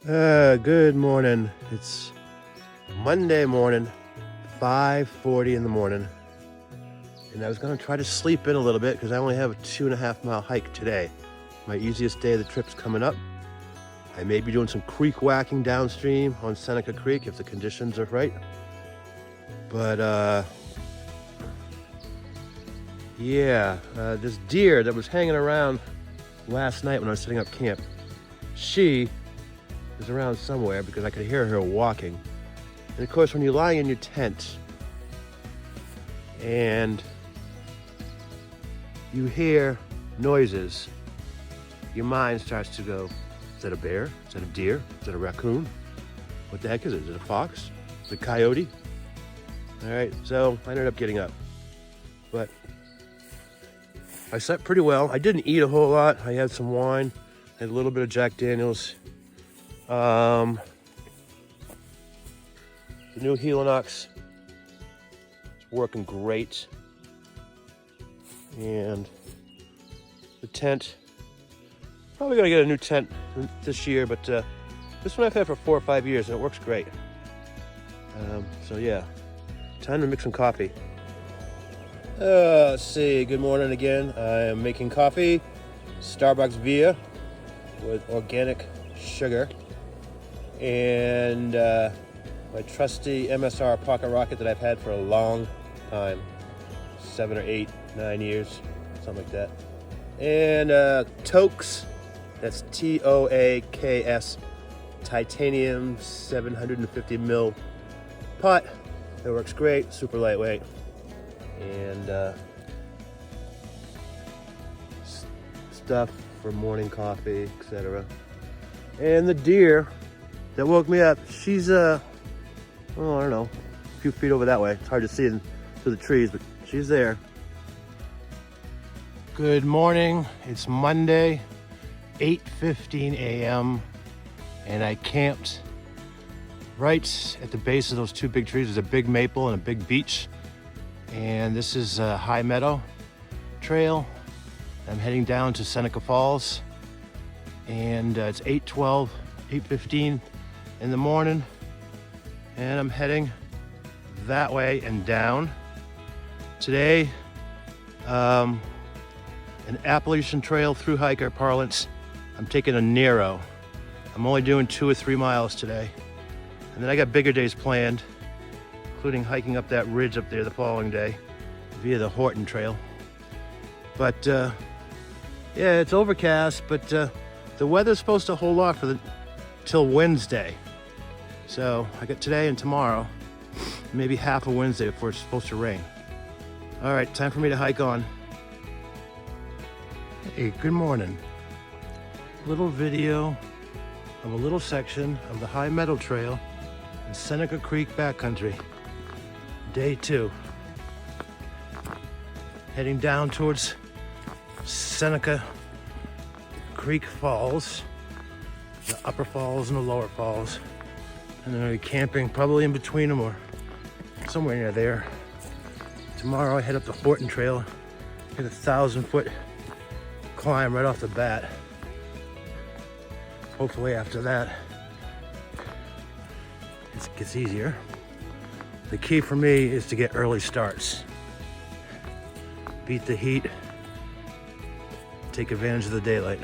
Good morning. It's Monday morning, 5:40 in the morning. And I was going to try to sleep in a little bit because I only have a 2.5 mile hike today. My easiest day of the trip's coming up. I may be doing some creek whacking downstream on Seneca Creek if the conditions are right. But this deer that was hanging around last night when I was setting up camp, she was around somewhere because I could hear her walking. And of course, when you're lying in your tent and you hear noises, your mind starts to go, is that a bear? Is that a deer? Is that a raccoon? What the heck is it? Is it a fox? Is it a coyote? All right, so I ended up getting up. But I slept pretty well. I didn't eat a whole lot. I had some wine, had a little bit of Jack Daniels. The new Helinox is working great. And the tent, probably gonna get a new tent this year, but this one I've had for 4 or 5 years and it works great. So yeah, time to make some coffee. Let's see, good morning again. I am making coffee, Starbucks Via with organic sugar. And my trusty MSR Pocket Rocket that I've had for a long time, 7 or 8, 9 years, something like that. And Toaks, that's Toaks, titanium 750 mil pot. It works great, super lightweight. And stuff for morning coffee, etc. And the deer that woke me up, she's I don't know, a few feet over that way. It's hard to see it through the trees, but she's there. Good morning. It's Monday, 8:15 a.m. and I camped right at the base of those two big trees. There's a big maple and a big beech, and this is a high meadow trail. I'm heading down to Seneca Falls, and it's 8:15 in the morning, and I'm heading that way and down. Today, an Appalachian Trail through hiker parlance, I'm taking a Nero. I'm only doing 2 or 3 miles today. And then I got bigger days planned, including hiking up that ridge up there the following day via the Horton Trail. But yeah, it's overcast, but the weather's supposed to hold off till Wednesday. So I got today and tomorrow, maybe half of Wednesday before it's supposed to rain. All right, time for me to hike on. Hey, good morning. Little video of a little section of the High Meadow Trail in Seneca Creek backcountry. Day 2. Heading down towards Seneca Creek Falls, the upper falls and the lower falls. And then I'll be camping probably in between them or somewhere near there. Tomorrow I head up the Horton Trail, hit a 1,000-foot climb right off the bat. Hopefully after that, it gets easier. The key for me is to get early starts. Beat the heat, take advantage of the daylight.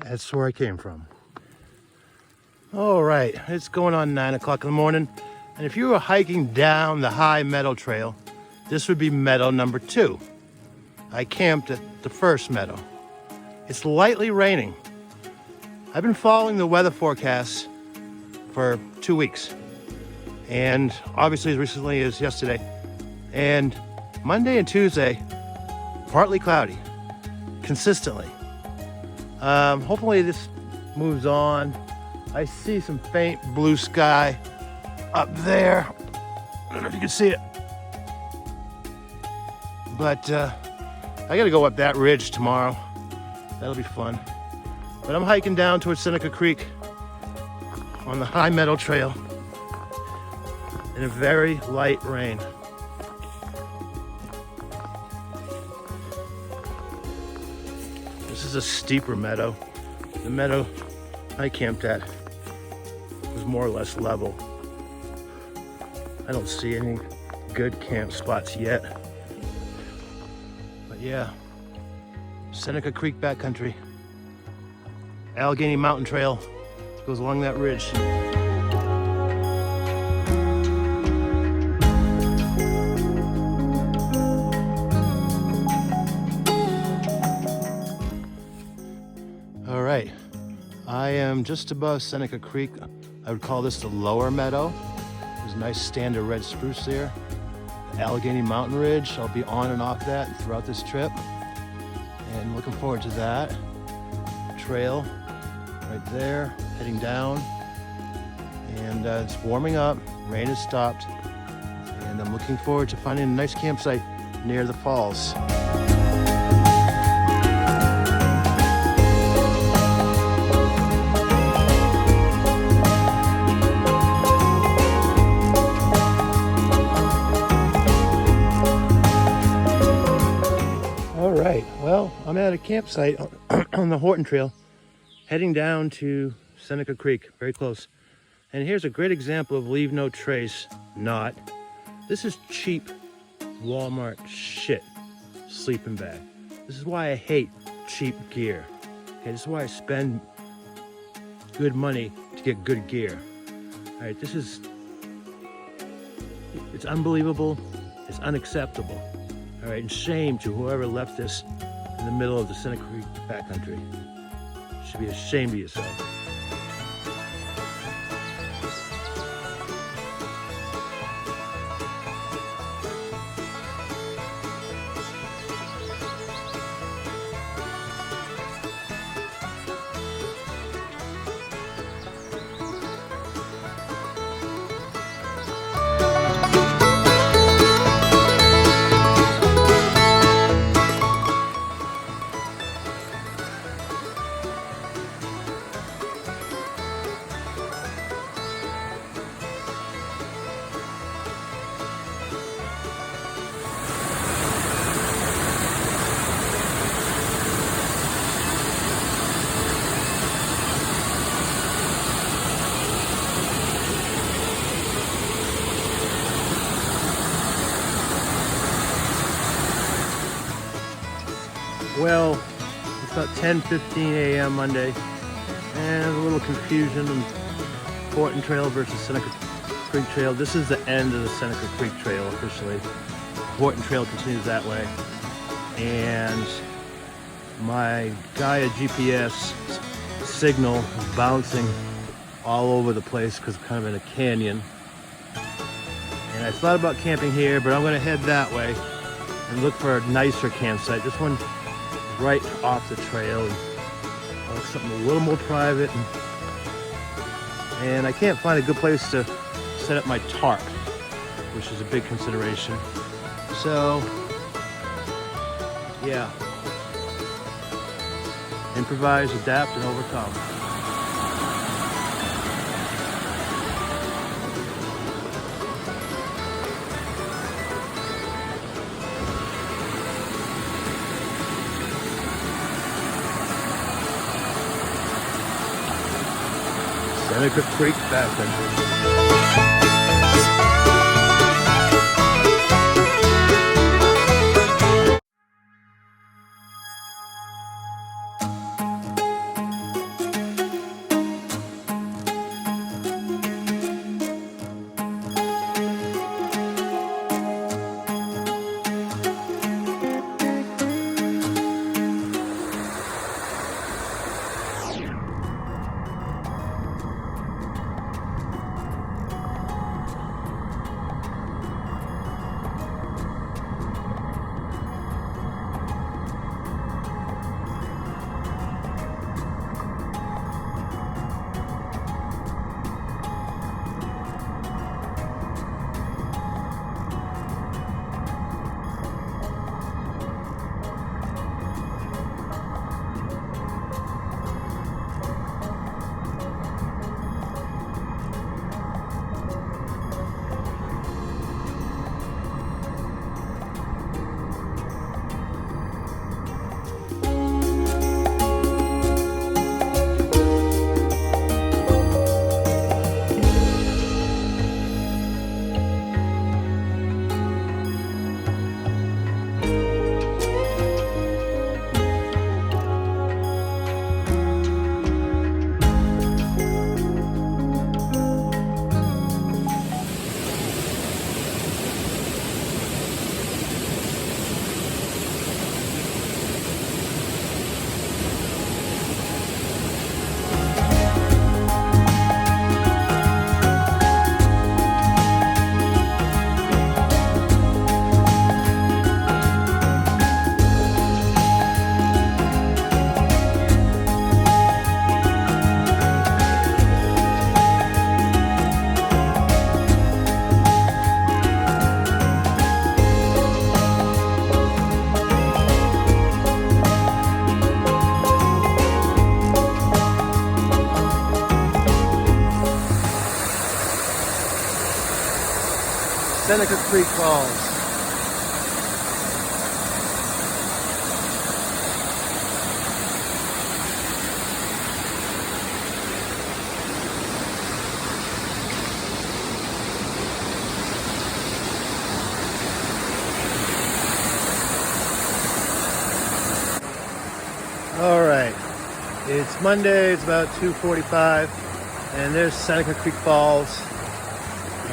That's where I came from. All right, it's going on 9 o'clock in the morning. And if you were hiking down the High Meadow Trail, this would be meadow number 2. I camped at the first meadow. It's lightly raining. I've been following the weather forecasts for 2 weeks. And obviously as recently as yesterday. And Monday and Tuesday, partly cloudy, consistently. Hopefully this moves on. I see some faint blue sky up there. I don't know if you can see it. But I gotta go up that ridge tomorrow. That'll be fun. But I'm hiking down towards Seneca Creek on the High Meadow Trail in a very light rain. This is a steeper meadow. The meadow I camped at was more or less level. I don't see any good camp spots yet. But yeah, Seneca Creek backcountry. Allegheny Mountain Trail goes along that ridge. All right, I am just above Seneca Creek. I would call this the lower meadow. There's a nice stand of red spruce there. The Allegheny Mountain Ridge, I'll be on and off that throughout this trip. And looking forward to that. Trail right there, heading down. And it's warming up, rain has stopped. And I'm looking forward to finding a nice campsite near the falls. Well, I'm at a campsite on the Horton Trail, heading down to Seneca Creek, very close. And here's a great example of leave no trace, not. This is cheap Walmart shit, sleeping bag. This is why I hate cheap gear. Okay, this is why I spend good money to get good gear. All right, it's unbelievable, it's unacceptable. All right, and shame to whoever left this in the middle of the Seneca Creek backcountry. You should be ashamed of yourself. Well, it's about 10:15 a.m. Monday, and there's a little confusion in Horton Trail versus Seneca Creek Trail. This is the end of the Seneca Creek Trail officially. Horton Trail continues that way, and my Gaia GPS signal is bouncing all over the place because I'm kind of in a canyon. And I thought about camping here, but I'm going to head that way and look for a nicer campsite. This one right off the trail, and I like something a little more private, and I can't find a good place to set up my tarp, which is a big consideration. So yeah, improvise, adapt, and overcome. Seneca Creek backcountry. Seneca Creek Falls. All right, it's Monday, it's about 2:45, and there's Seneca Creek Falls.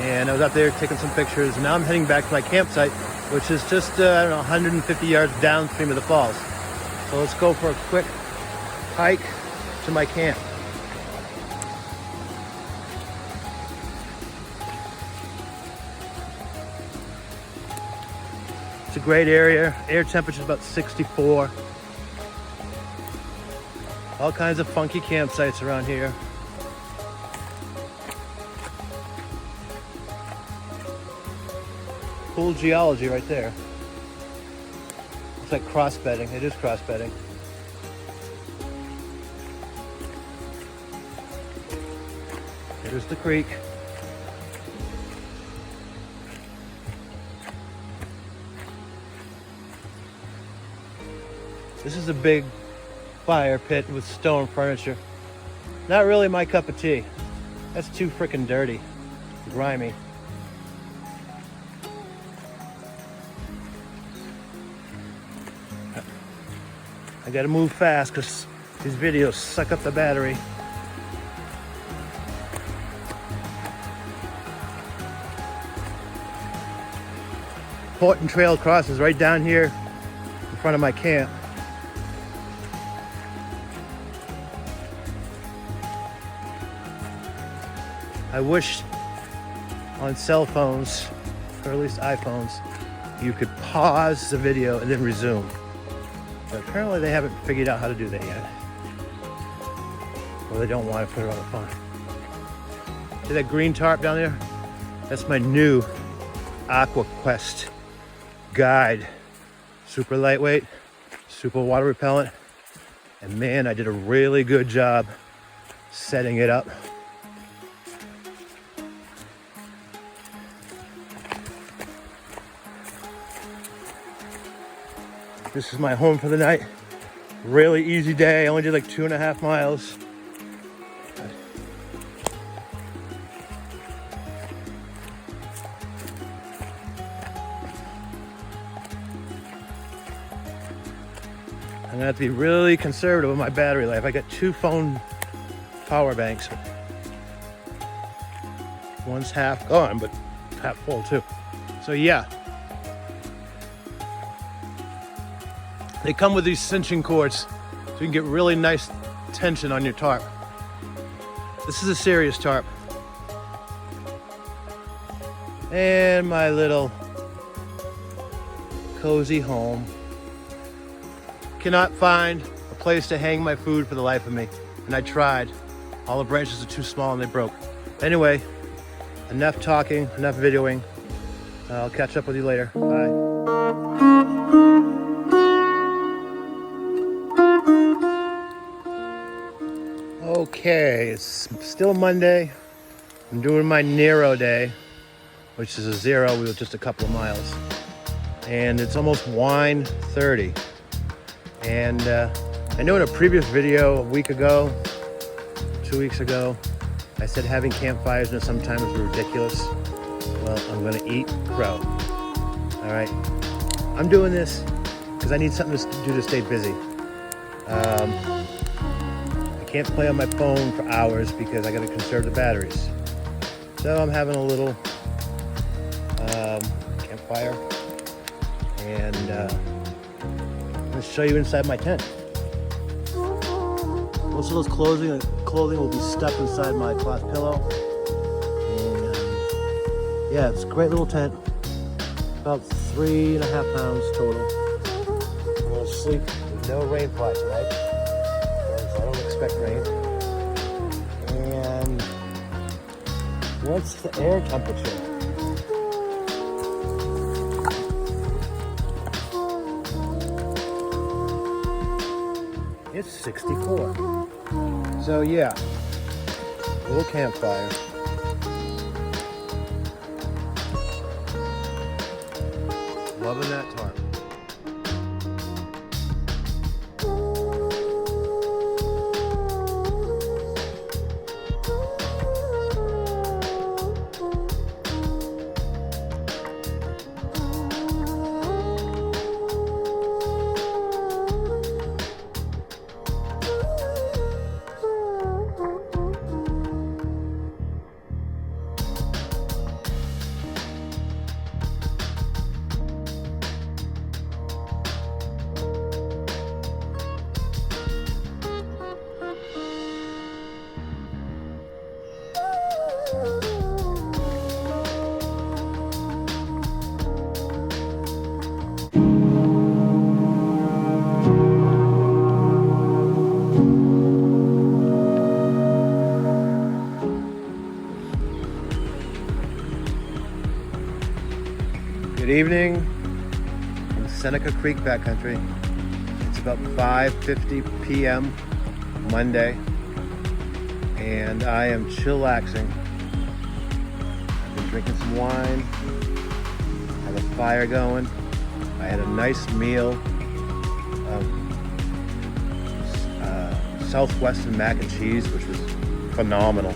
And I was out there taking some pictures, and now I'm heading back to my campsite, which is just, I don't know, 150 yards downstream of the falls. So let's go for a quick hike to my camp. It's a great area. Air temperature is about 64. All kinds of funky campsites around here. Cool geology right there. It's like cross bedding. It is cross bedding. Here's the creek. This is a big fire pit with stone furniture. Not really my cup of tea. That's too freaking dirty, grimy. I gotta move fast because these videos suck up the battery. Porton Trail crosses right down here in front of my camp. I wish on cell phones, or at least iPhones, you could pause the video and then resume. But apparently they haven't figured out how to do that yet. Or they don't want to put it on the phone. See that green tarp down there? That's my new Aqua Quest guide. Super lightweight, super water repellent. And man, I did a really good job setting it up. This is my home for the night. Really easy day. I only did like 2.5 miles. I'm gonna have to be really conservative with my battery life. I got 2 phone power banks. One's half gone, but half full too. So yeah. They come with these cinching cords, so you can get really nice tension on your tarp. This is a serious tarp. And my little cozy home. Cannot find a place to hang my food for the life of me. And I tried. All the branches are too small and they broke. Anyway, enough talking, enough videoing. I'll catch up with you later. Bye. Okay, it's still Monday. I'm doing my Nero day, which is a 0 with just a couple of miles. And it's almost wine 30. And I know in a previous video a week ago, 2 weeks ago, I said having campfires and sometimes are ridiculous. Well, I'm gonna eat crow. All right, I'm doing this because I need something to do to stay busy. I can't play on my phone for hours because I gotta conserve the batteries. So I'm having a little campfire, and I'm gonna show you inside my tent. Most of those clothing will be stuck inside my cloth pillow. And yeah, it's a great little tent. About 3.5 pounds total. I'm gonna sleep with no rain fly tonight, because I don't expect rain. And what's the air temperature? It's 64. So yeah, a little campfire. Loving that tarp. Good evening from Seneca Creek backcountry. It's about 5:50 p.m. Monday, and I am chillaxing. I've been drinking some wine, have a fire going. I had a nice meal of Southwestern mac and cheese, which was phenomenal.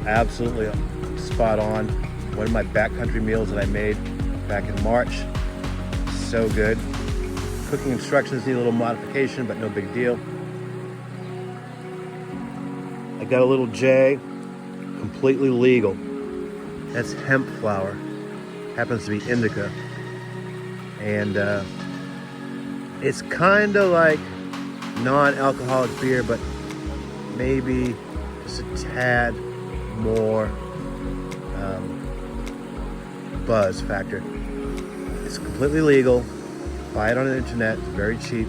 Absolutely spot on. One of my backcountry meals that I made back in March. So good. Cooking instructions need a little modification, but no big deal. I got a little J, completely legal. That's hemp flower. Happens to be indica. And it's kind of like non-alcoholic beer, but maybe just a tad more buzz factor. It's completely legal. Buy it on the internet. It's very cheap.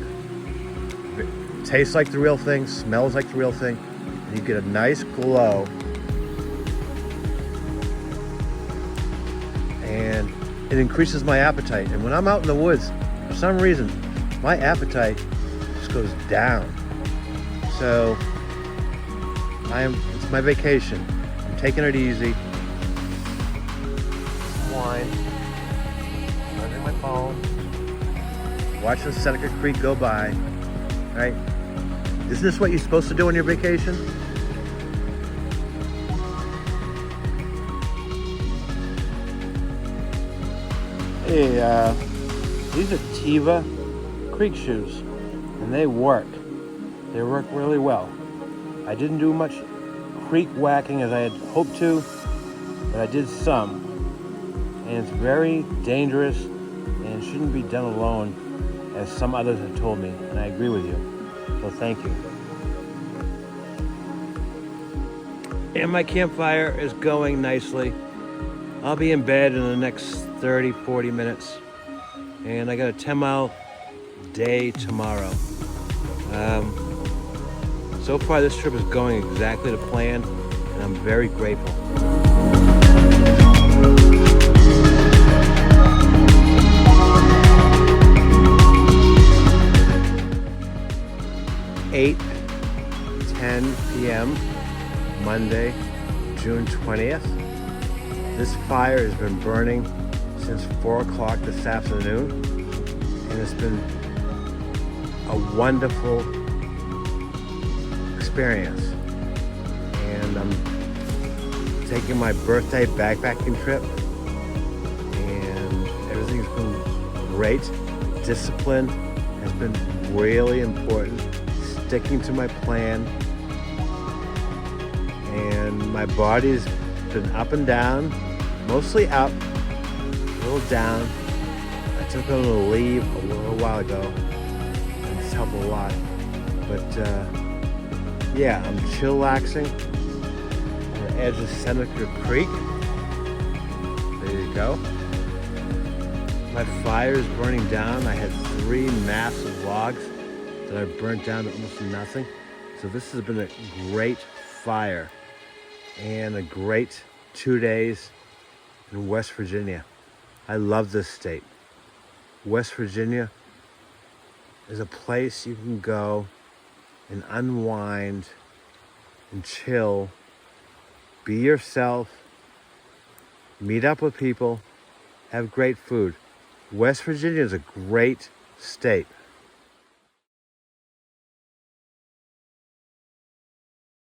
It tastes like the real thing. Smells like the real thing. And you get a nice glow. And it increases my appetite. And when I'm out in the woods, for some reason, my appetite just goes down. So it's my vacation. I'm taking it easy. Wine, under my phone, watching Seneca Creek go by, right? Isn't this what you're supposed to do on your vacation? Hey, these are Tiva Creek shoes, and they work. They work really well. I didn't do much creek whacking as I had hoped to, but I did some. And it's very dangerous and shouldn't be done alone, as some others have told me, and I agree with you. So thank you. And my campfire is going nicely. I'll be in bed in the next 30, 40 minutes. And I got a 10-mile day tomorrow. So far this trip is going exactly to plan, and I'm very grateful. 8:10 p.m. Monday, June 20th. This fire has been burning since 4 o'clock this afternoon, and it's been a wonderful experience. And I'm taking my birthday backpacking trip, and everything's been great. Discipline has been really important. Sticking to my plan, and my body's been up and down, mostly up, a little down. I took a little leave a little while ago, and it's helped a lot. But yeah, I'm chillaxing on the edge of Seneca Creek. There you go. My fire is burning down. I had 3 massive logs that I burnt down to almost nothing. So this has been a great fire and a great 2 days in West Virginia. I love this state. West Virginia is a place you can go and unwind and chill, be yourself, meet up with people, have great food. West Virginia is a great state.